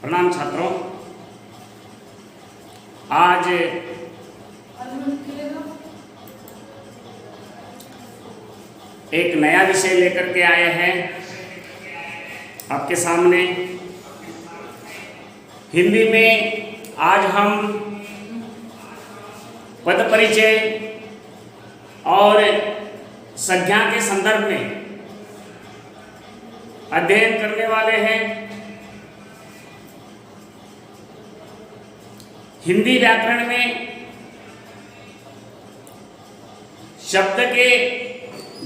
प्रणाम छात्रों। आज एक नया विषय लेकर के आए हैं आपके सामने। हिंदी में आज हम पद परिचय और संज्ञा के संदर्भ में अध्ययन करने वाले हैं। हिंदी व्याकरण में शब्द के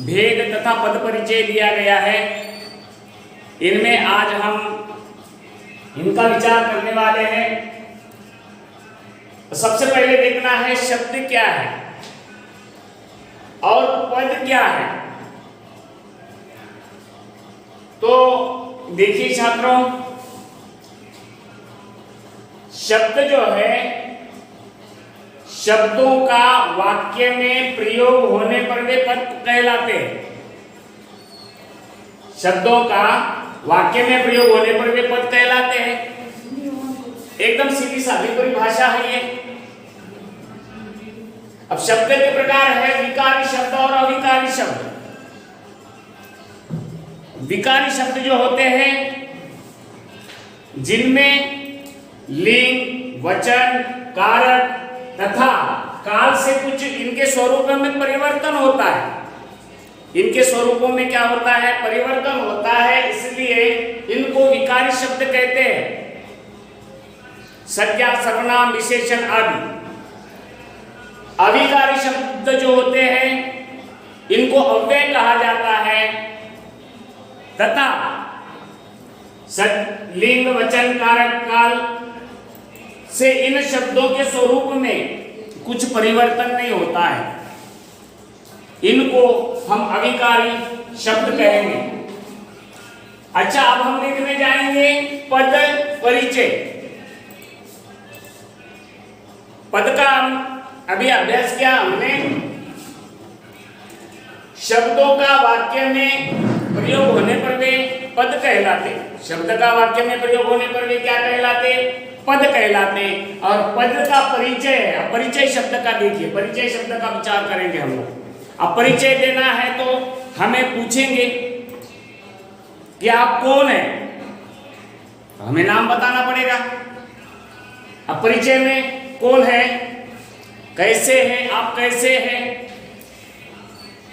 भेद तथा पद परिचय दिया गया है। इनमें आज हम इनका विचार करने वाले हैं। सबसे पहले देखना है शब्द क्या है और पद क्या है। तो देखिए छात्रों, शब्द जो है शब्दों का वाक्य में प्रयोग होने पर वे पद कहलाते हैं। शब्दों का वाक्य में प्रयोग होने पर वे पद कहलाते हैं। एकदम सीधी सादी परिभाषा है ये। अब शब्द के प्रकार है विकारी शब्द और अविकारी शब्द। विकारी शब्द जो होते हैं जिनमें लिंग, वचन, कारक तथा काल से कुछ इनके स्वरूपों में परिवर्तन होता है। इनके स्वरूपों में क्या होता है? परिवर्तन होता है, इसलिए इनको विकारी शब्द कहते हैं। संज्ञा, सर्वनाम, विशेषण आदि। अविकारी शब्द जो होते हैं इनको अव्यय कहा जाता है तथा लिंग, वचन, कारक, काल से इन शब्दों के स्वरूप में कुछ परिवर्तन नहीं होता है। इनको हम अविकारी शब्द कहेंगे। अच्छा, अब हम देखने जाएंगे पद परिचय। पद का अभी अभ्यास किया हमने। शब्दों का वाक्य में प्रयोग होने पर वे पद कहलाते। शब्द का वाक्य में प्रयोग होने पर वे क्या कहलाते? पद कहलाते। और पद का परिचय है। परिचय शब्द का देखिए, परिचय शब्द का विचार करेंगे हम लोग। अब परिचय देना है तो हमें पूछेंगे कि आप कौन हैं, हमें नाम बताना पड़ेगा। अब परिचय में कौन है, कैसे हैं, आप कैसे हैं,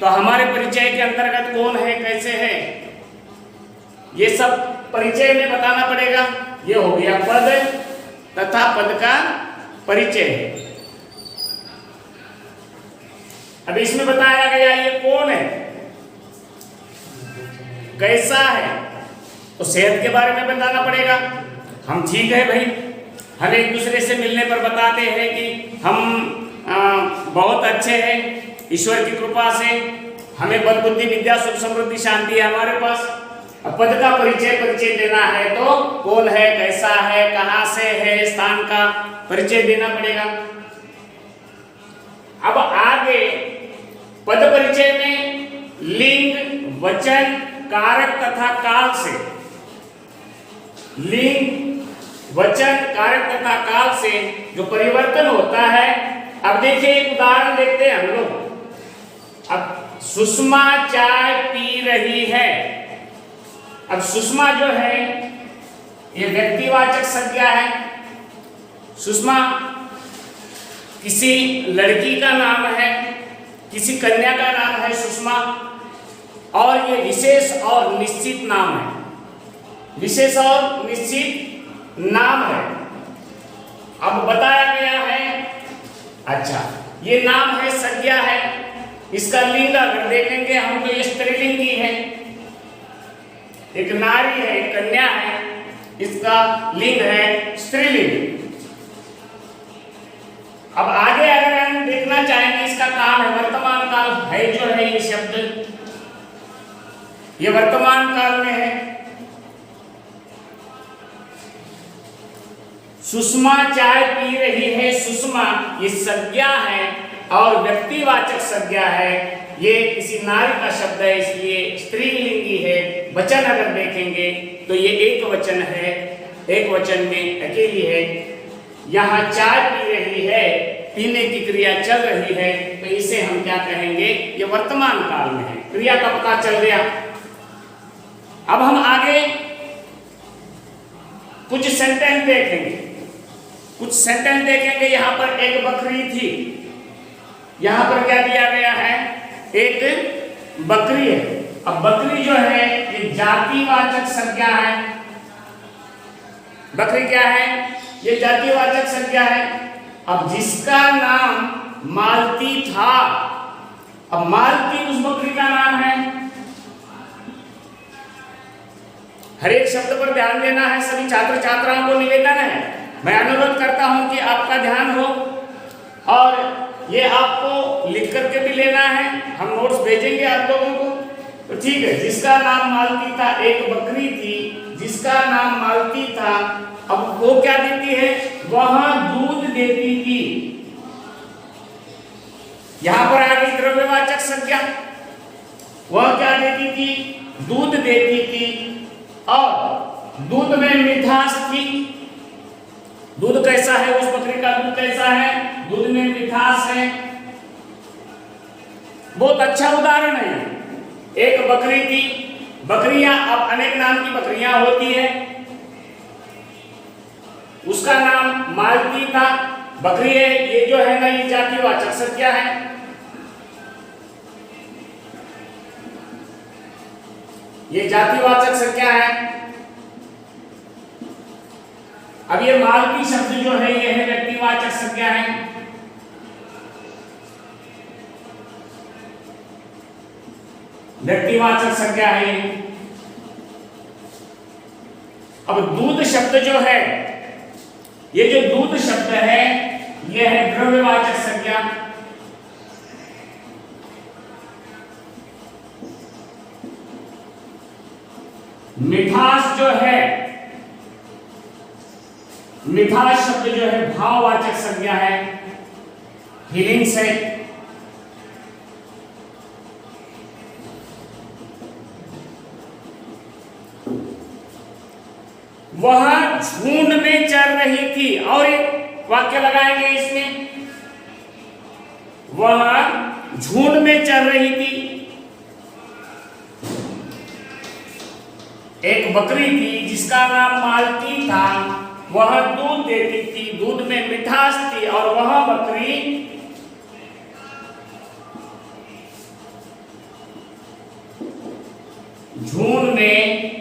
तो हमारे परिचय के अंतर्गत कौन है, कैसे है, ये सब परिचय में बताना पड़ेगा। ये हो गया पद तथा पद का परिचय। अब इसमें बताया गया ये कौन है, कैसा है, तो सेहत के बारे में बताना पड़ेगा। हम ठीक है भाई, हम एक दूसरे से मिलने पर बताते हैं कि हम बहुत अच्छे हैं, ईश्वर की कृपा से हमें बल बुद्धि विद्या सुख समृद्धि शांति है हमारे पास। पद का परिचय देना है तो कौन है, कैसा है, कहां से है, स्थान का परिचय देना पड़ेगा। अब आगे पद परिचय में लिंग, वचन, कारक तथा काल से, लिंग, वचन, कारक तथा काल से जो परिवर्तन होता है। अब देखिए एक उदाहरण देखते हैं हम लोग। अब सुषमा चाय पी रही है। अब सुषमा जो है ये व्यक्तिवाचक संज्ञा है। सुषमा किसी लड़की का नाम है, किसी कन्या का नाम है सुषमा, और ये विशेष और निश्चित नाम है। विशेष और निश्चित नाम है। अब बताया गया है, अच्छा ये नाम है, संज्ञा है। इसका लिंग अगर देखेंगे हम तो ये स्त्रीलिंगी है। एक नारी है, एक कन्या है, इसका लिंग है स्त्रीलिंग। अब आगे अगर हम देखना चाहेंगे इसका काल है, वर्तमान काल है जो है ये शब्द, ये वर्तमान काल में है। सुषमा चाय पी रही है। सुषमा ये संज्ञा है और व्यक्तिवाचक संज्ञा है। ये किसी नारी का शब्द है, इसलिए स्त्रीलिंगी है। वचन अगर देखेंगे तो ये एक वचन है। एक वचन में अकेली है। यहाँ चाय पी रही है, पीने की क्रिया चल रही है, तो इसे हम क्या कहेंगे? ये वर्तमान काल में है, क्रिया का पता चल गया। अब हम आगे कुछ सेंटेंस देखेंगे, यहां पर एक बकरी थी, यहां पर क्या दिया गया है? एक बकरी है। अब बकरी जो है ये जातिवाचक संज्ञा है। बकरी क्या है? ये जातिवाचक संज्ञा है। अब जिसका नाम मालती था, अब मालती उस बकरी का नाम है। हर एक शब्द पर ध्यान देना है। सभी छात्र छात्राओं को निवेदन है, मैं अनुरोध करता हूं कि आपका ध्यान हो और ये आपको लिख करके भी लेना है। हम नोट्स भेजेंगे आप लोगों को, तो ठीक है। जिसका नाम मालती था, एक बकरी थी जिसका नाम मालती था। अब वो क्या देती है? वह दूध देती थी। यहां पर आ गई द्रव्यवाचक संज्ञा। वह क्या देती थी? दूध देती थी, और दूध में मिठास थी। दूध कैसा है? उस बकरी का दूध कैसा है? दूध में मिठास है। बहुत अच्छा उदाहरण है। एक बकरी थी, बकरियां अब अनेक नाम की बकरियां होती है, उसका नाम मालती था। बकरी है, ये जो है ना, ये जातिवाचक संज्ञा है। ये जातिवाचक संज्ञा है। अब ये मालती शब्द जो है ये है व्यक्तिवाचक संज्ञा है। व्यक्तिवाचक संज्ञा है। अब दूध शब्द जो है, ये जो दूध शब्द है ये है द्रव्यवाचक संज्ञा। मिठास जो है, मिठास शब्द जो है भाववाचक संज्ञा है, फीलिंग्स है। वह झुंड में चल रही थी, और एक वाक्य लगाएंगे इसमें, वह झुंड में चल रही थी। एक बकरी थी जिसका नाम मालती था, वह दूध देती थी, दूध में मिठास थी, और वह बकरी झुंड में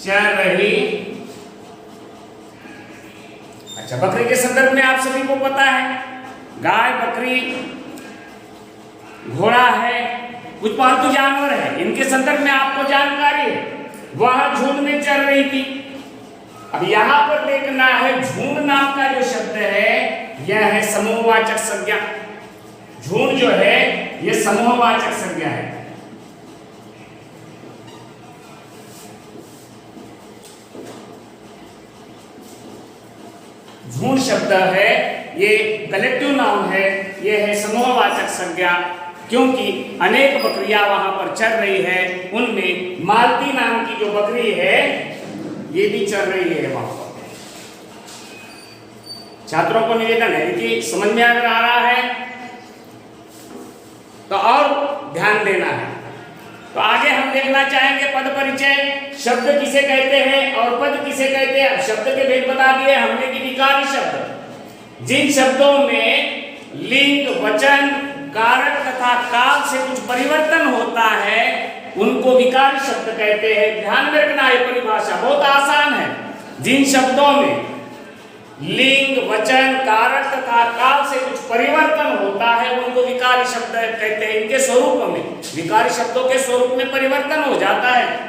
चल रही। अच्छा, बकरी के संदर्भ में आप सभी को पता है, गाय, बकरी, घोड़ा है, कुछ पालतू जानवर है, इनके संदर्भ में आपको जानकारी है। वह झुंड में चल रही थी। अब यहां पर देखना है, झुंड नाम का जो शब्द है यह है समूहवाचक संज्ञा। झुंड जो है यह समूहवाचक संज्ञा है। झुंड शब्द है ये कलेक्टिव नाउन है, ये है समूहवाचक संज्ञा, क्योंकि अनेक बकरियां वहां पर चल रही है। उनमें मालती नाम की जो बकरी है ये भी चल रही है वहां पर। छात्रों को निवेदन है कि समझ में अगर आ रहा है तो और ध्यान देना है। तो आगे हम देखना चाहेंगे पद परिचय। शब्द किसे कहते हैं और पद किसे कहते हैं। शब्द के भेद बता दिए हमने कि विकारी शब्द, जिन शब्दों में लिंग, वचन, कारक तथा काल से कुछ परिवर्तन होता है उनको विकारी शब्द कहते हैं। ध्यान में रखना, ये परिभाषा बहुत आसान है। जिन शब्दों में लिंग, वचन, कारक तथा काल से कुछ परिवर्तन होता है उनको विकारी शब्द कहते हैं। इनके स्वरूप में, विकारी शब्दों के स्वरूप में परिवर्तन हो जाता है।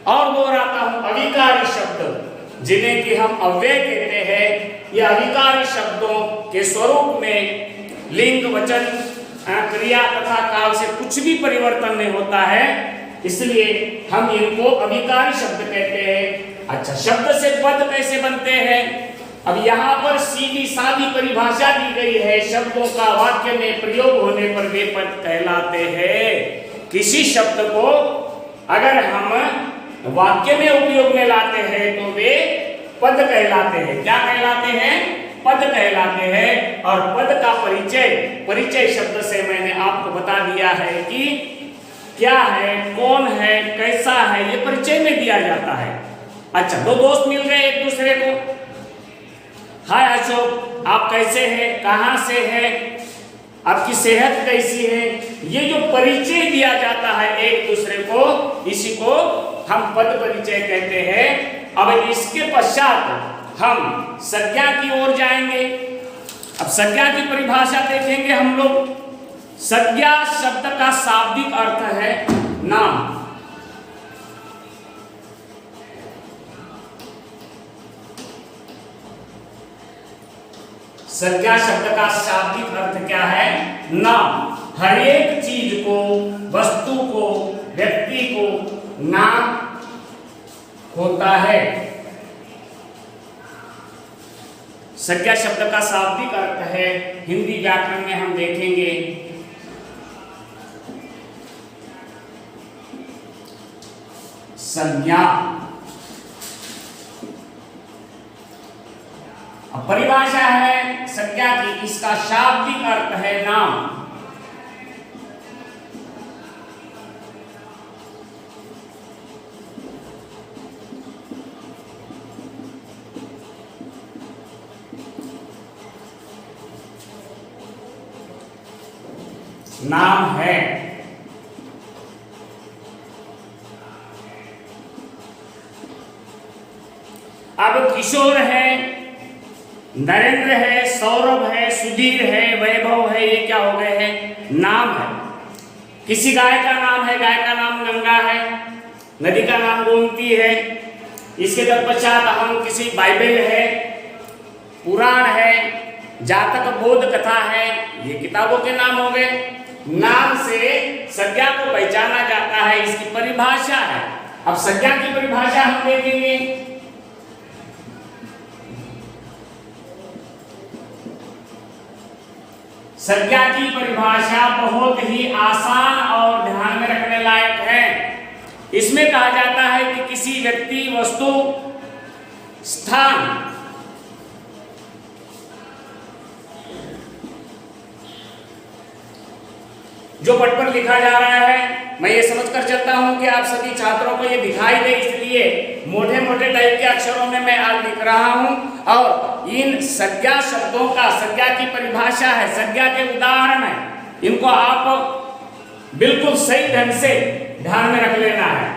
और दोहराता हूं, अविकारी शब्द जिन्हें कि हम अव्यय कहते हैं, ये अविकारी शब्दों के स्वरूप में लिंग, वचन, क्रिया तथा काल से कुछ भी परिवर्तन नहीं होता है, इसलिए हम इनको अविकारी शब्द कहते हैं। अच्छा, शब्द से पद कैसे बनते हैं। अब यहाँ पर सीधी सादी परिभाषा दी गई है। शब्दों का वाक्य में प्रयोग होने पर वे पद कहलाते हैं। किसी शब्द को अगर हम वाक्य में उपयोग में लाते हैं तो वे पद कहलाते हैं। क्या कहलाते हैं? पद कहलाते हैं। और पद का परिचय शब्द से मैंने आपको बता दिया है कि क्या है, कौन है, कैसा है, ये परिचय में दिया जाता है। अच्छा, दो दोस्त मिल गए एक दूसरे को, हाय अशोक, आप कैसे हैं, कहाँ से हैं, आपकी सेहत कैसी है, ये जो परिचय दिया जाता है एक दूसरे को, इसी को हम पद परिचय कहते हैं। अब इसके पश्चात हम संज्ञा की ओर जाएंगे। अब संज्ञा की परिभाषा देखेंगे हम लोग। संज्ञा शब्द का शाब्दिक अर्थ है नाम। संज्ञा शब्द का शाब्दिक अर्थ क्या है? नाम। हर एक चीज को, वस्तु को, व्यक्ति को नाम होता है। संज्ञा शब्द का शाब्दिक अर्थ है, हिंदी व्याकरण में हम देखेंगे संज्ञा। परिभाषा है संज्ञा की, इसका शाब्दिक अर्थ है नाम। नाम है। अब किशोर है, नरेंद्र है, सौरभ है, सुधीर है, वैभव है, ये क्या हो गए हैं? नाम है। किसी गाय का नाम है, गाय का नाम गंगा है, नदी का नाम गोमती है। इसके तत्पश्चात हम किसी बाइबल है, पुराण है, जातक बोध कथा है, ये किताबों के नाम हो गए। नाम से संज्ञा को पहचाना जाता है, इसकी परिभाषा है। अब संज्ञा की परिभाषा हम देखेंगे। संज्ञा की परिभाषा बहुत ही आसान और ध्यान में रखने लायक है। इसमें कहा जाता है कि किसी व्यक्ति, वस्तु, स्थान, जो पट पर लिखा जा रहा है, मैं ये समझकर चलता हूं कि आप सभी छात्रों को ये दिखाई दे, इसलिए मोटे मोटे टाइप के अक्षरों में मैं आज लिख रहा हूं। और इन संज्ञा शब्दों का, संज्ञा की परिभाषा है, संज्ञा के उदाहरण है, इनको आप बिल्कुल सही ढंग से ध्यान में रख लेना है।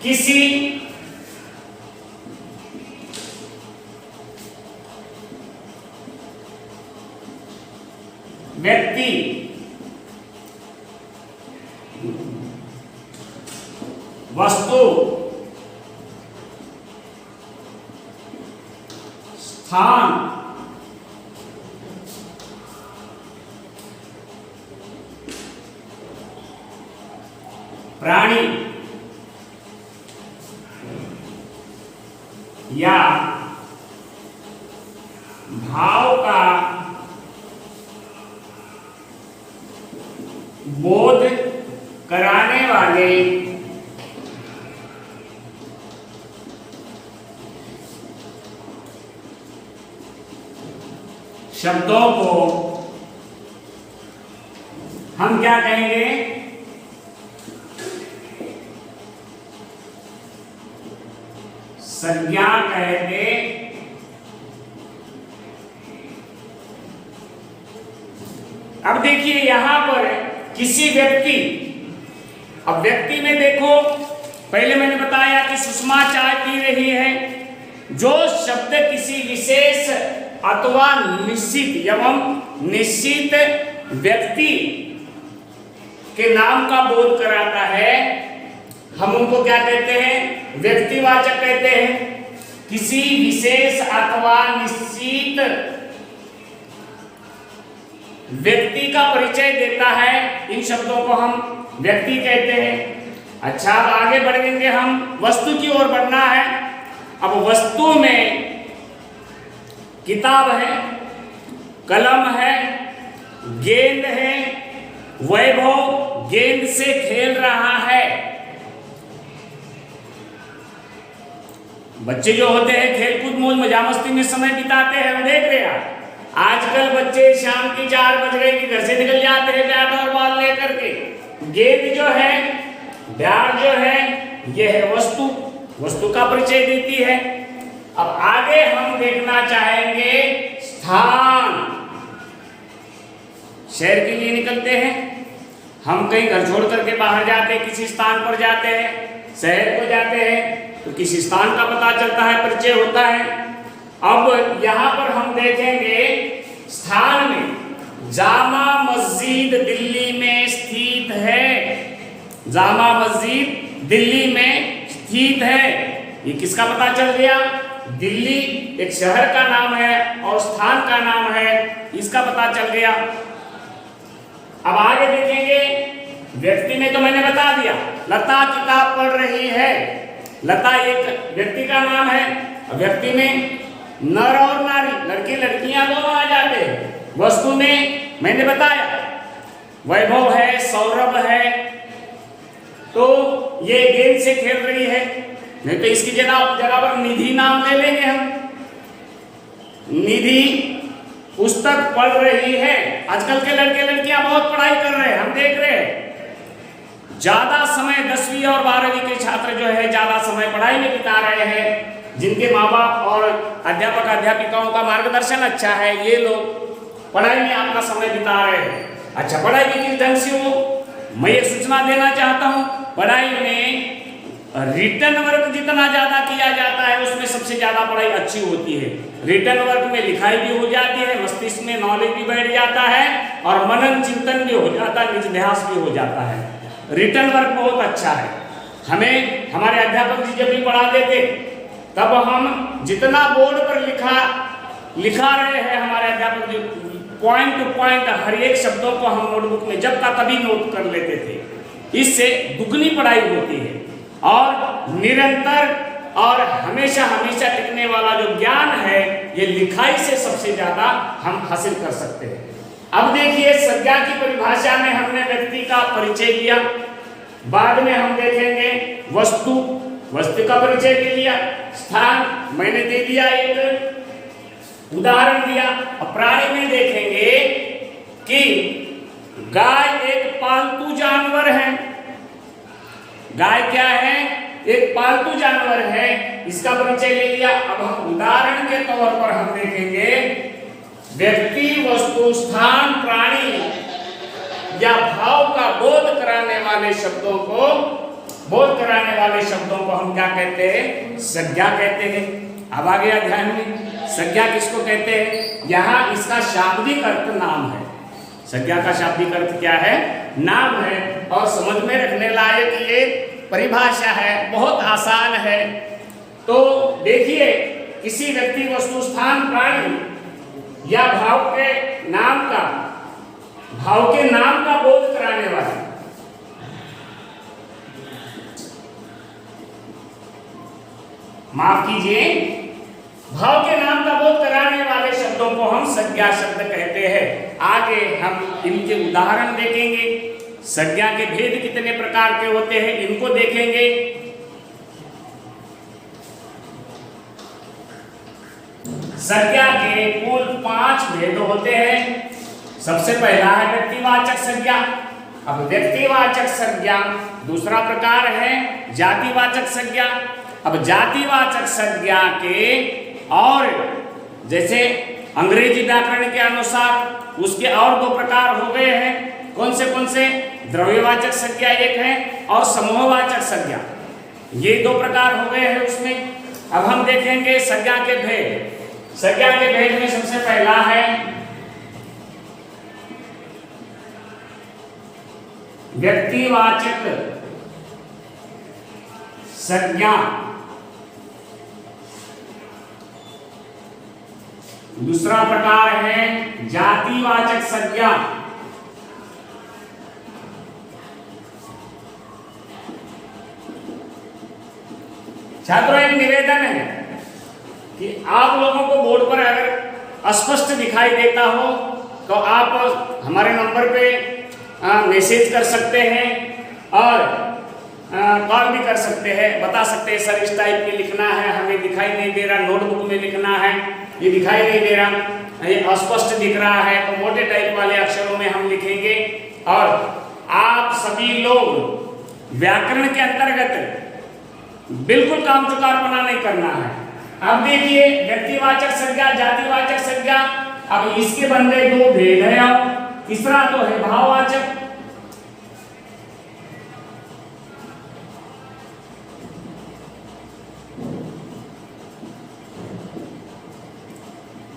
किसी व्यक्ति, वस्तु, स्थान, प्राणी या भाव का बोध कराने वाले शब्दों को हम क्या कहेंगे? संज्ञा कहेंगे। अब देखिए यहां पर किसी व्यक्ति, अब व्यक्ति में देखो, पहले मैंने बताया कि सुषमा चाय पी रही है। जो शब्द किसी विशेष अथवा निश्चित एवं निश्चित व्यक्ति के नाम का बोध कराता है, हम उनको क्या कहते हैं? व्यक्तिवाचक कहते हैं। किसी विशेष अथवा निश्चित व्यक्ति का परिचय देता है, इन शब्दों को हम व्यक्ति कहते हैं। अच्छा, अब आगे बढ़ेंगे हम, वस्तु की ओर बढ़ना है। अब वस्तु में किताब है, कलम है, गेंद है, वैभव गेंद से खेल रहा है। बच्चे जो होते हैं खेलकूद मौज मजा मस्ती में समय बिताते हैं, हम देख रहे हैं आजकल बच्चे शाम की 4 बज गए कि घर से निकल जाते हैं बैट और बॉल लेकर के। गेंद जो है, बैट जो है, यह है वस्तु, वस्तु का परिचय देती है। अब आगे हम देखना चाहेंगे स्थान। शहर के लिए निकलते हैं, हम कहीं घर छोड़ करके बाहर जाते हैं, किसी स्थान पर जाते हैं, शहर को जाते हैं तो किसी स्थान का पता चलता है, परिचय होता है। अब यहां पर हम देखेंगे स्थान में जामा मस्जिद दिल्ली में स्थित है। जामा मस्जिद दिल्ली में स्थित है, ये किसका पता चल गया? दिल्ली एक शहर का नाम है और स्थान का नाम है, इसका पता चल गया। अब आगे देखेंगे, व्यक्ति में तो मैंने बता दिया, लता किताब पढ़ रही है। लता एक व्यक्ति का नाम है, व्यक्ति में नर और नारी, लड़के लड़कियां दोनों आ जाते हैं। वस्तु में मैंने बताया वैभव है, सौरभ है, तो ये गेंद से खेल रही है, नहीं तो इसकी जगह पर निधि नाम ले लेंगे हम। निधि पुस्तक पढ़ रही है। आजकल के लड़के लड़कियां बहुत पढ़ाई कर रहे हैं, हम देख रहे हैं ज्यादा समय 10वीं और 12वीं के छात्र जो है ज्यादा समय पढ़ाई में बिता रहे हैं। जिनके माँ बाप और अध्यापक अध्यापिकाओं का मार्गदर्शन अच्छा है, ये लोग पढ़ाई में अपना समय बिता रहे हैं। अच्छा, पढ़ाई भी किस ढंग से हो, मैं एक सूचना देना चाहता हूँ। पढ़ाई में रिटर्न वर्क जितना ज्यादा किया जाता है उसमें सबसे ज्यादा पढ़ाई अच्छी होती है। रिटर्न वर्क में लिखाई भी हो जाती है, मस्तिष्क में नॉलेज भी बैठ जाता है और मनन चिंतन भी हो जाता है, निजध्यास भी हो जाता है। रिटर्न वर्क बहुत अच्छा है। हमें हमारे अध्यापक जी जब भी पढ़ाते थे तब हम जितना बोर्ड पर लिखा रहे हैं हमारे अध्यापक जी, पॉइंट टू पॉइंट हर एक शब्दों को हम नोटबुक में जब का तभी नोट कर लेते थे। इससे दुगनी पढ़ाई होती है और निरंतर और हमेशा हमेशा टिकने वाला जो ज्ञान है ये लिखाई से सबसे ज्यादा हम हासिल कर सकते हैं। अब देखिए, संज्ञा की परिभाषा में हमने व्यक्ति का परिचय दिया, बाद में हम देखेंगे वस्तु, वस्तु का परिचय दे दिया, स्थान मैंने दे दिया, एक उदाहरण दिया। अब प्राणी में देखेंगे कि गाय एक पालतू जानवर है। गाय क्या है? एक पालतू जानवर है, इसका परिचय ले लिया। अब हम उदाहरण के तौर पर हम देखेंगे व्यक्ति, वस्तु, स्थान, प्राणी या भाव का बोध कराने वाले शब्दों को हम क्या कहते हैं? संज्ञा कहते हैं। अब आ गया ध्यान में, संज्ञा किसको कहते हैं? यहाँ इसका शाब्दिक अर्थ नाम है। संज्ञा का शाब्दिक अर्थ क्या है? नाम है। और समझ में रखने लायक ये परिभाषा है, बहुत आसान है। तो देखिए, किसी व्यक्ति, वस्तु, स्थान, प्राणी या भाव के नाम का बोध कराने वाले, माफ कीजिए, भाव के नाम का बोध कराने वाले शब्दों को हम संज्ञा शब्द कहते हैं। आगे हम इनके उदाहरण देखेंगे। संज्ञा के भेद कितने प्रकार के होते हैं इनको देखेंगे। संज्ञा के कुल 5 भेद होते हैं। सबसे पहला है व्यक्तिवाचक संज्ञा। अब व्यक्तिवाचक संज्ञा दूसरा प्रकार है जातिवाचक संज्ञा। अब जातिवाचक संज्ञा के और जैसे अंग्रेजी व्याकरण के अनुसार उसके और 2 प्रकार हो गए हैं। कौन से? द्रव्यवाचक संज्ञा एक है और समूहवाचक संज्ञा, ये 2 प्रकार हो गए हैं उसमें। अब हम देखेंगे संज्ञा के भेद। संज्ञा के भेद में सबसे पहला है व्यक्तिवाचक संज्ञा। दूसरा प्रकार है जातिवाचक संज्ञा। छात्रों, एक निवेदन है कि आप लोगों को बोर्ड पर अगर अस्पष्ट दिखाई देता हो तो आप हमारे नंबर पे मैसेज कर सकते हैं और कॉल भी कर सकते हैं, बता सकते हैं सर इस टाइप में लिखना है, हमें दिखाई नहीं दे रहा, नोटबुक में लिखना है, ये दिखाई नहीं दे रहा, ये अस्पष्ट दिख रहा है, तो मोटे टाइप वाले अक्षरों में हम लिखेंगे। और आप सभी लोग व्याकरण के अंतर्गत बिल्कुल काम चुकारपना नहीं करना है। अब देखिए व्यक्तिवाचक संज्ञा, जातिवाचक संज्ञा, अब इसके बंदे दो भेद है, अब तीसरा तो है भाववाचक।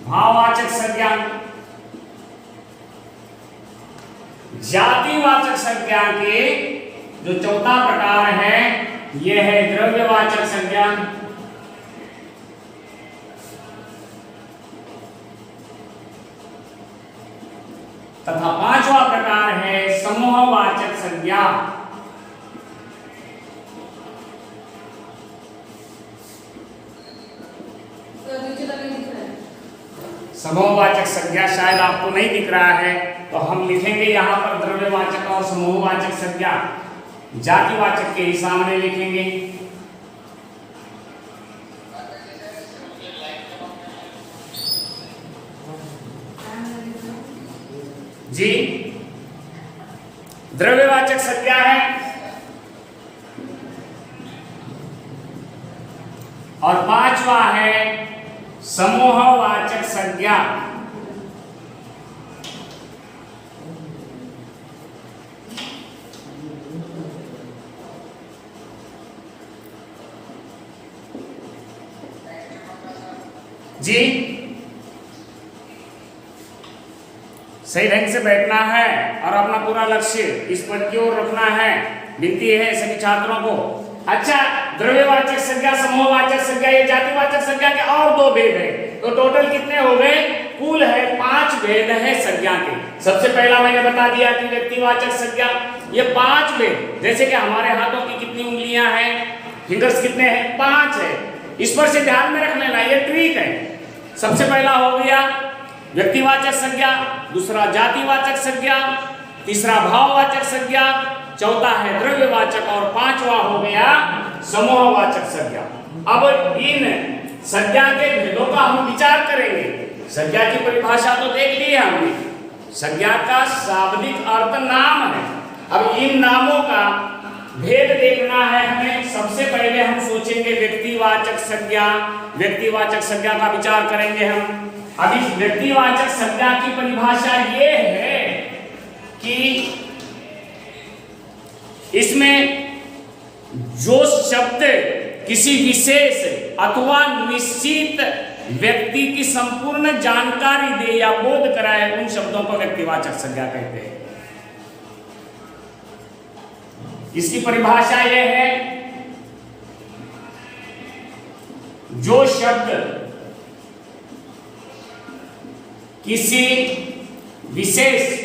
भाववाचक संज्ञा, जातिवाचक संज्ञा के जो चौथा प्रकार है यह है द्रव्यवाचक संज्ञा। तथा पांचवा प्रकार है समूहवाचक संज्ञा। समूहवाचक संज्ञा शायद आपको नहीं दिख रहा है, तो हम लिखेंगे यहाँ पर द्रव्यवाचक और समूहवाचक संज्ञा, जातिवाचक के ही सामने लिखेंगे। जी, द्रव्यवाचक संज्ञा है और पांचवा है समूहवाचक संज्ञा। जी, सही ढंग से बैठना है और अपना पूरा लक्ष्य इस पर की ओर रखना है, विनती है सभी छात्रों को। अच्छा, द्रव्यवाचक संज्ञा, समूहवाचक संज्ञा, ये जातिवाचक संज्ञा के और दो भेद है, तो टोटल कितने हो गए? कुल है 5 भेद है संज्ञा के। सबसे पहला मैंने बता दिया कि व्यक्तिवाचक संज्ञा, ये 5 भेद, जैसे कि हमारे हाथों की कितनी उंगलियां हैं, फिंगर्स कितने हैं? 5 है। इस पर से ध्यान में रख लेना, ये ट्रिक है। सबसे पहला हो गया व्यक्तिवाचक संज्ञा, दूसरा जातिवाचक संज्ञा, तीसरा भाववाचक संज्ञा, चौथा है द्रव्यवाचक और पांचवा हो गया समूहवाचक संज्ञा। अब इन संज्ञा के भेदों का हम विचार करेंगे। संज्ञा की परिभाषा तो देख ली है हमने, संज्ञा का शाब्दिक अर्थ नाम है। अब इन नामों का भेद देखना है हमें। सबसे पहले हम सोचेंगे व्यक्तिवाचक संज्ञा, व्यक्तिवाचक संज्ञा का विचार करेंगे हम। अब इस व्यक्तिवाचक संज्ञा की परिभाषा ये है कि इसमें जो शब्द किसी विशेष अथवा निश्चित व्यक्ति की संपूर्ण जानकारी दे या बोध कराए, उन शब्दों को व्यक्तिवाचक संज्ञा कहते हैं। इसकी परिभाषा यह है, जो शब्द किसी विशेष,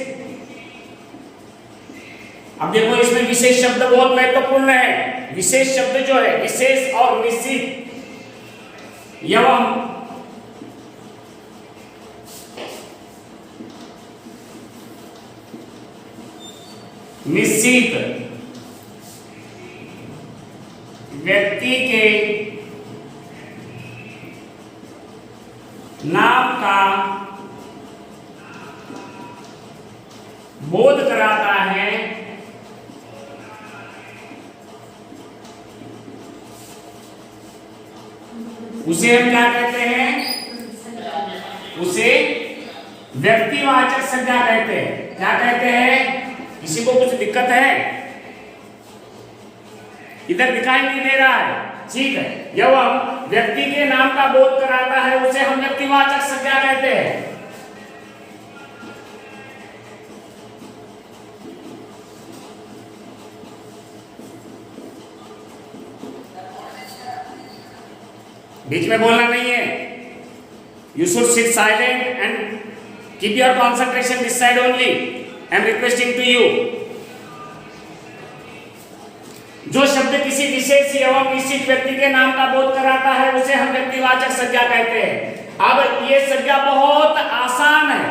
अब देखो इसमें विशेष शब्द बहुत महत्वपूर्ण है। विशेष शब्द जो है, विशेष और निश्चित एवं निश्चित व्यक्ति के नाम का बोध कराता है, उसे हम क्या कहते हैं? उसे व्यक्तिवाचक संज्ञा कहते हैं। क्या कहते हैं? किसी को कुछ दिक्कत है? इधर दिखाई नहीं दे रहा है, ठीक है। एवं व्यक्ति के नाम का बोध कराता है, उसे हम व्यक्तिवाचक संज्ञा कहते हैं। बीच में बोलना नहीं है। You should sit silent and keep your concentration this side only. I am requesting to you. जो शब्द किसी विशेष एवं निश्चित व्यक्ति के नाम का बोध कराता है, उसे हम व्यक्तिवाचक संज्ञा कहते हैं। अब ये संज्ञा बहुत आसान है,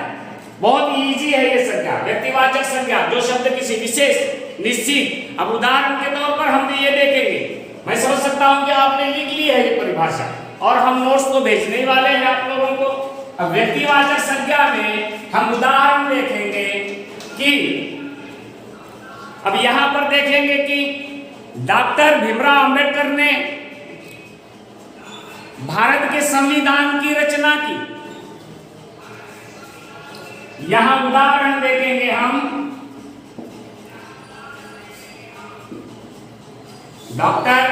बहुत इजी है ये संज्ञा। व्यक्तिवाचक संज्ञा, जो शब्द किसी विशेष निश्चित। अब उदाहरण के तौर पर हम ये देखेंगे, मैं समझ सकता हूं कि आपने लिख ली है ये परिभाषा और हम नोट्स तो भेजने ही वाले हैं आप लोगों को। अब व्यक्तिवाचक संज्ञा में हम उदाहरण देखेंगे कि अब यहां पर देखेंगे कि डॉक्टर भीमराव अंबेडकर ने भारत के संविधान की रचना की। यहां उदाहरण देखेंगे हम डॉक्टर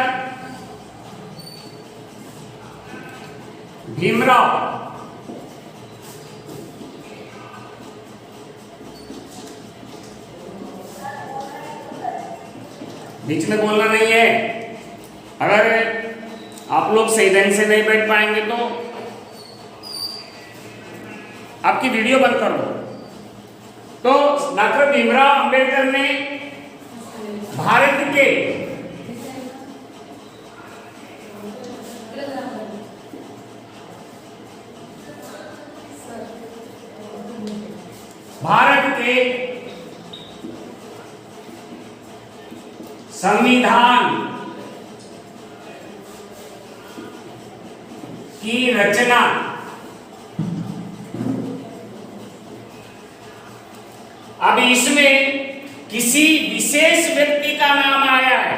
भीमराव बीच में बोलना नहीं है। अगर आप लोग सही ढंग से नहीं बैठ पाएंगे तो आपकी वीडियो बंद कर दो। तो डॉक्टर भीमराव अंबेडकर ने भारत के संविधान की रचना अब इसमें किसी विशेष व्यक्ति का नाम आया है।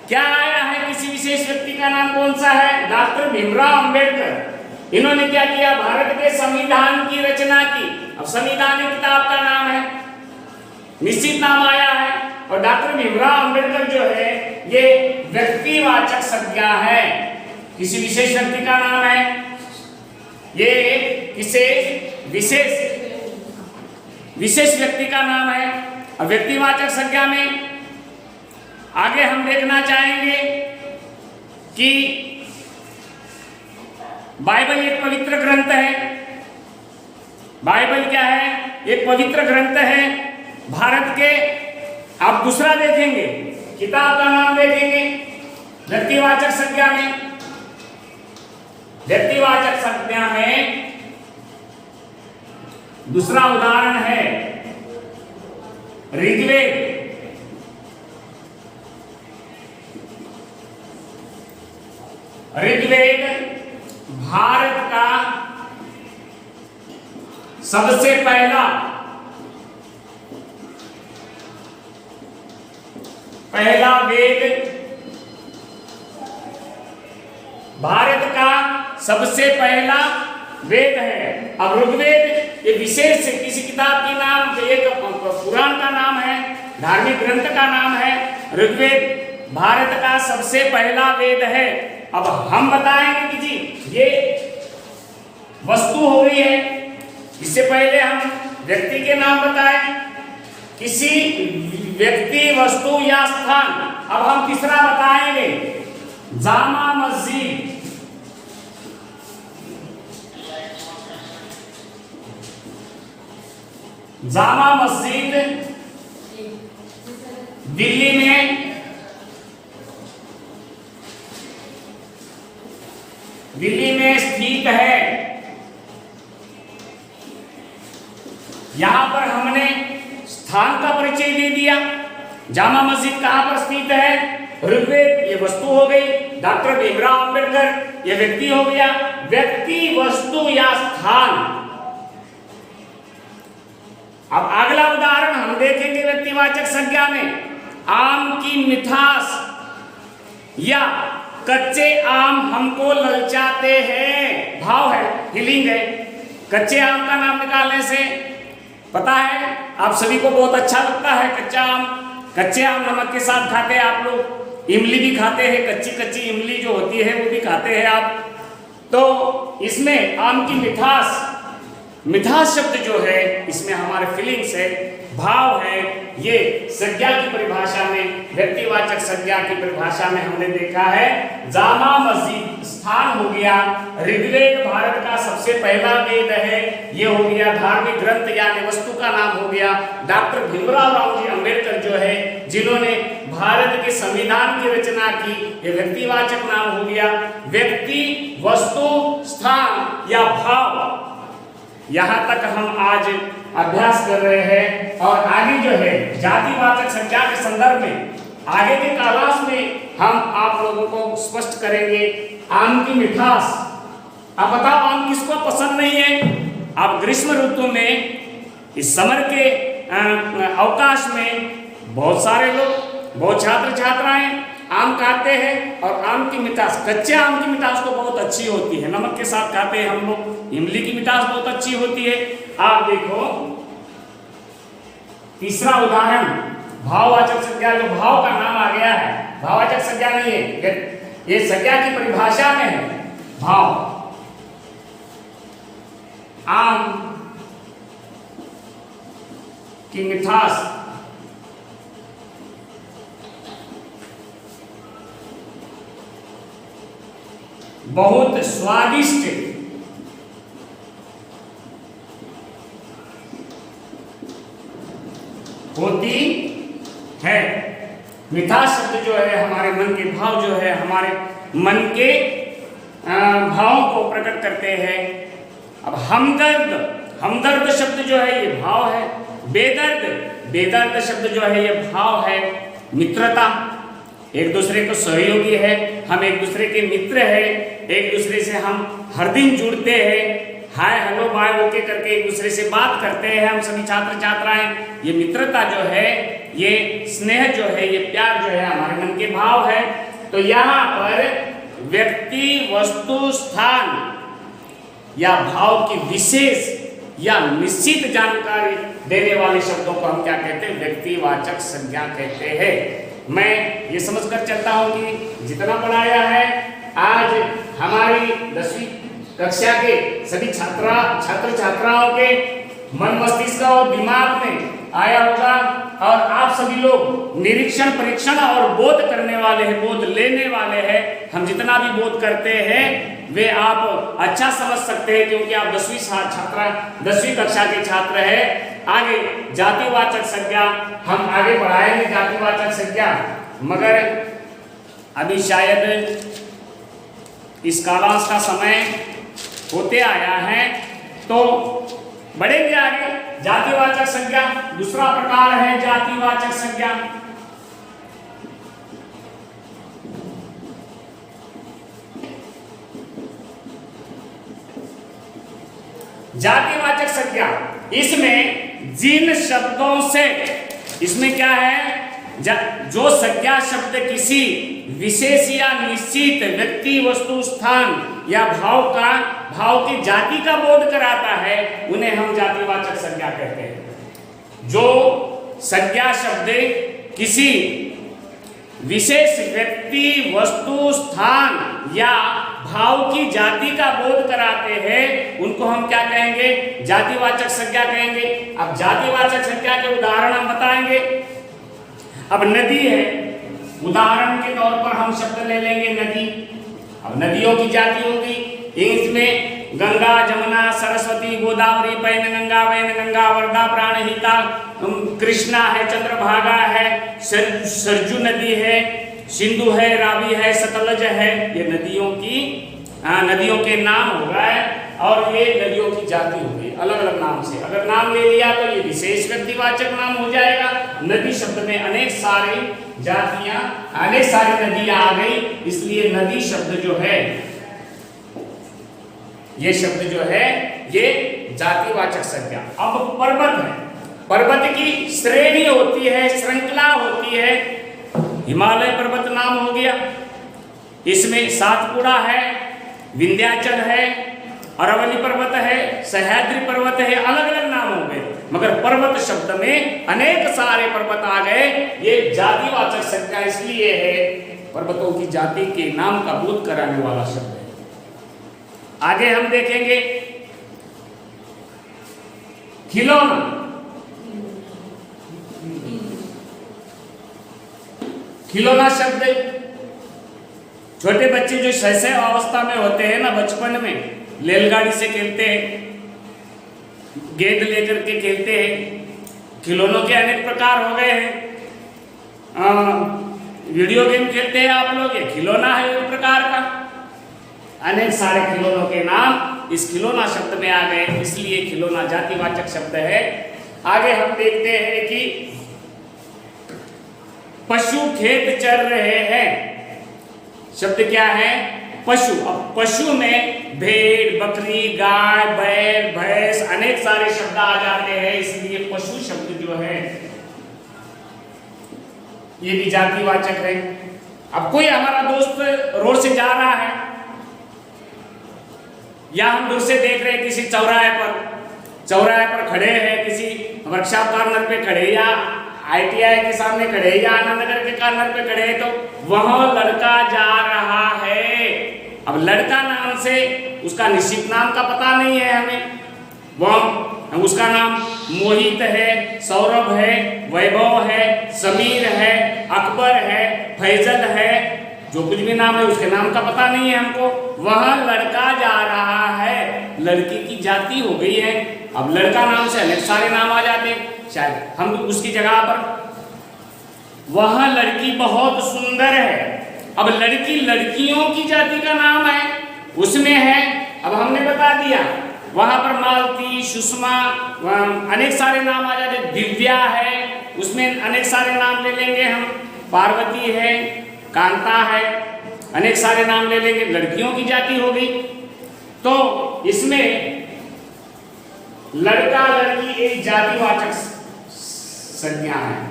क्या आया है? किसी विशेष व्यक्ति का नाम कौन सा है? डॉक्टर भीमराव अंबेडकर। इन्होंने क्या किया? भारत के संविधान की रचना की। अब संविधान एक किताब का नाम है, निश्चित नाम आया है। और डॉक्टर भीमराव अंबेडकर जो है ये व्यक्तिवाचक संज्ञा है, किसी विशेष व्यक्ति का नाम है। ये किसी विशेष व्यक्ति का नाम है। अब व्यक्तिवाचक संज्ञा में आगे हम देखना चाहेंगे कि बाइबल एक पवित्र ग्रंथ है। बाइबल क्या है? एक पवित्र ग्रंथ है भारत के। आप दूसरा देखेंगे, किताब का नाम देखेंगे व्यक्तिवाचक संज्ञा में। व्यक्तिवाचक संज्ञा में दूसरा उदाहरण है ऋग्वेद। ऋग्वेद भारत का सबसे पहला वेद, भारत का सबसे पहला वेद है। अब ऋग्वेद ये विशेष किसी किताब की नाम, एक पुराण का नाम है, धार्मिक ग्रंथ का नाम है। ऋग्वेद भारत का सबसे पहला वेद है। अब हम बताएंगे कि जी ये वस्तु हो गई है। इससे पहले हम व्यक्ति के नाम बताएं, किसी व्यक्ति, वस्तु या स्थान। अब हम तीसरा बताएंगे जामा मस्जिद। जामा मस्जिद दिल्ली में स्थित है। यहां पर हमने स्थान का परिचय दे दिया। जामा मस्जिद कहां पर स्थित है? ऋग्वेद ये वस्तु हो गई, डॉक्टर भीमराव अंबेडकर ये व्यक्ति हो गया। व्यक्ति, वस्तु या स्थान। अब अगला उदाहरण हम देखेंगे व्यक्तिवाचक संज्ञा में, आम की मिठास या कच्चे आम हमको ललचाते हैं। भाव है, फीलिंग है। कच्चे आम का नाम निकालने से पता है आप सभी को बहुत अच्छा लगता है कच्चा आम। कच्चे आम नमक के साथ खाते हैं आप लोग, इमली भी खाते हैं, कच्ची इमली जो होती है वो भी खाते हैं आप। तो इसमें आम की मिठास शब्द जो है इसमें हमारे फीलिंग्स है, भाव है। ये संज्ञा की परिभाषा में, व्यक्तिवाचक संज्ञा की परिभाषा में हमने देखा है। जामा मस्जिद स्थान हो गया, ऋग्वेद भारत का सबसे पहला वेद है, ये हो गया धार्मिक ग्रंथ यानी वस्तु का नाम हो गया। डॉक्टर भीमराव जी अंबेडकर जो है जिन्होंने भारत के संविधान की रचना की, ये व्यक्तिवाचक नाम हो गया। व्यक्ति, वस्तु, स्थान या भाव, यहां तक हम आज अभ्यास कर रहे हैं और आगे जो है जातिवाचक संज्ञा के संदर्भ में आगे के क्लास में हम आप लोगों को स्पष्ट करेंगे। आम की मिठास, अब बताओ आम किसको पसंद नहीं है? अब ग्रीष्म ऋतु में इस समर के अवकाश में बहुत सारे लोग, बहुत छात्र छात्राएं आम खाते हैं और आम की मिठास, कच्चे आम की मिठास तो बहुत अच्छी होती है, नमक के साथ खाते हैं हम लोग। इमली की मिठास बहुत अच्छी होती है। आप देखो तीसरा उदाहरण, भाववाचक संज्ञा, जो भाव का नाम आ गया है, भाववाचक संज्ञा नहीं है, ये संज्ञा की परिभाषा में है। भाव, आम की मिठास बहुत स्वादिष्ट होती है। मिठास शब्द जो है हमारे मन के भाव, जो है हमारे मन के भावों को प्रकट करते हैं। अब हमदर्द, हमदर्द शब्द जो है ये भाव है। बेदर्द, बेदर्द शब्द जो है ये भाव है। मित्रता, एक दूसरे को सहयोगी है, हम एक दूसरे के मित्र है, एक दूसरे से हम हर दिन जुड़ते हैं, हाय हेलो बाय ओके करके एक दूसरे से बात करते हैं हम सभी छात्र छात्राएं। ये मित्रता जो है, ये स्नेह जो है, ये प्यार जो है हमारे मन के भाव है। तो यहाँ पर व्यक्ति, वस्तु, स्थान या भाव की विशेष या निश्चित जानकारी देने वाले शब्दों को हम क्या कहते हैं? व्यक्तिवाचक संज्ञा कहते हैं। मैं ये समझकर चलता हूं कि जितना पढ़ाया है आज हमारी 10वीं कक्षा के सभी छात्र छात्राओं के मन मस्तिष्क और दिमाग में आया होगा और आप सभी लोग निरीक्षण, परीक्षण और बोध करने वाले हैं, बोध लेने वाले हैं। हम जितना भी बोध करते हैं वे आप अच्छा समझ सकते हैं, क्योंकि आप 10वीं कक्षा के छात्र हैं। आगे जातिवाचक संज्ञा हम आगे बढ़ाएंगे, जातिवाचक संज्ञा, मगर अभी शायद इस कालांश का समय होते आया है, तो बढ़ेंगे आगे। जातिवाचक संज्ञा दूसरा प्रकार है जातिवाचक संज्ञा। जातिवाचक संज्ञा, इसमें जिन शब्दों से, इसमें क्या है, जो संज्ञा शब्द किसी विशेष या निश्चित व्यक्ति, वस्तु, स्थान या भाव की जाति का बोध कराता है, उन्हें हम जातिवाचक संज्ञा कहते हैं। जो संज्ञा शब्द किसी विशेष व्यक्ति, वस्तु, स्थान या भाव की जाति का बोध कराते हैं, उनको हम क्या कहेंगे? जातिवाचक संज्ञा कहेंगे। अब जातिवाचक संज्ञा के उदाहरण हम बताएंगे। अब नदी है, उदाहरण के तौर पर हम शब्द ले लेंगे नदी। अब नदियों की जाति होगी, इसमें गंगा, जमुना, सरस्वती, गोदावरी, पैनगंगा, वैनगंगा, वर्धा, प्राणहिता, कृष्णा है, चंद्रभागा है, सरजू नदी है, सिंधु है, रावी है, सतलज है। ये नदियों के नाम हो गए और ये नदियों की जाति हो गई अलग अलग नाम से। अगर नाम ले लिया तो ये विशेष व्यक्तिवाचक नाम हो जाएगा। नदी शब्द में अनेक सारी जातियां, अनेक सारी नदियां आ गई, इसलिए नदी शब्द जो है, ये शब्द जो है ये जातिवाचक संज्ञा। अब पर्वत है, पर्वत की श्रेणी होती है, श्रृंखला होती है। हिमालय पर्वत नाम हो गया, इसमें सातपुड़ा है, विंध्याचल है, अरावली पर्वत है, सह्याद्री पर्वत है, अलग अलग नाम हो गए। मगर पर्वत शब्द में अनेक सारे पर्वत आ गए। ये जातिवाचक संज्ञा इसलिए है, पर्वतों की जाति के नाम का बोध कराने वाला शब्द है। आगे हम देखेंगे खिलौना। खिलौना शब्द छोटे बच्चे जो शैशव अवस्था में होते हैं ना, बचपन में बैलगाड़ी से खेलते हैं, गेंद लेकर के खेलते हैं। खिलौनों के अनेक प्रकार हो गए हैं। वीडियो गेम खेलते हैं आप लोग, ये खिलौना है एक प्रकार का। अनेक सारे खिलौनों के नाम इस खिलौना शब्द में आ गए, इसलिए खिलौना जातिवाचक शब्द है। आगे हम देखते हैं कि पशु खेत चर रहे हैं। शब्द क्या है? पशु। अब पशु में भेड़, बकरी, गाय, बैल, भैंस अनेक सारे शब्द आ जाते हैं, इसलिए पशु शब्द जो है ये भी जातिवाचक है। अब कोई हमारा दोस्त रोड से जा रहा है या हम दूर से देख रहे हैं किसी चौराहे पर खड़े हैं, किसी वर्कशॉप कॉर्नर पे खड़े या ITI के सामने खड़े या आनंद नगर के कॉर्नर पे खड़े, तो वह लड़का जा रहा है। अब लड़का नाम से उसका निश्चित नाम का पता नहीं है हमें। वह उसका नाम मोहित है, सौरभ है, वैभव है, समीर है, अकबर है, फैजल है, जो कुछ भी नाम है उसके नाम का पता नहीं है हमको। वह लड़का जा रहा है, लड़की की जाति हो गई है। अब लड़का नाम से अनेक सारे नाम आ जाते हैं, शायद हम उसकी जगह पर वह लड़की बहुत सुंदर है। अब लड़की लड़कियों की जाति का नाम है, उसमें है। अब हमने बता दिया वहां पर मालती, सुषमा, अनेक सारे नाम आ जाते। दिव्या है, उसमें अनेक सारे नाम ले लेंगे हम। पार्वती है, कांता है, अनेक सारे नाम ले लेंगे, लड़कियों की जाति हो गई। तो इसमें लड़का लड़की एक जातिवाचक संज्ञा है।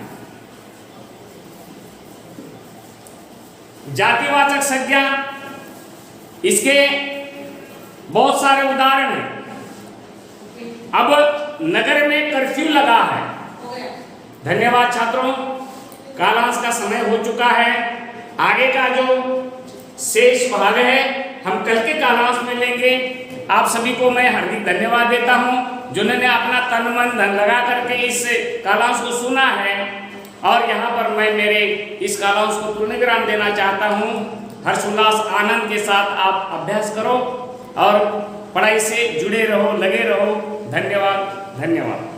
जातिवाचक संज्ञा, इसके बहुत सारे उदाहरण हैं। अब नगर में कर्फ्यू लगा है। धन्यवाद छात्रों, कालांश का समय हो चुका है। आगे का जो शेष भाग है हम कल के कालांश में लेंगे। आप सभी को मैं हार्दिक धन्यवाद देता हूं जिन्होंने अपना तन मन धन लगा करके इस कालांश को सुना है। और यहाँ पर मैं मेरे इस कालांश को पूर्ण विराम देना चाहता हूँ। हर्षोल्लास आनंद के साथ आप अभ्यास करो और पढ़ाई से जुड़े रहो, लगे रहो। धन्यवाद, धन्यवाद।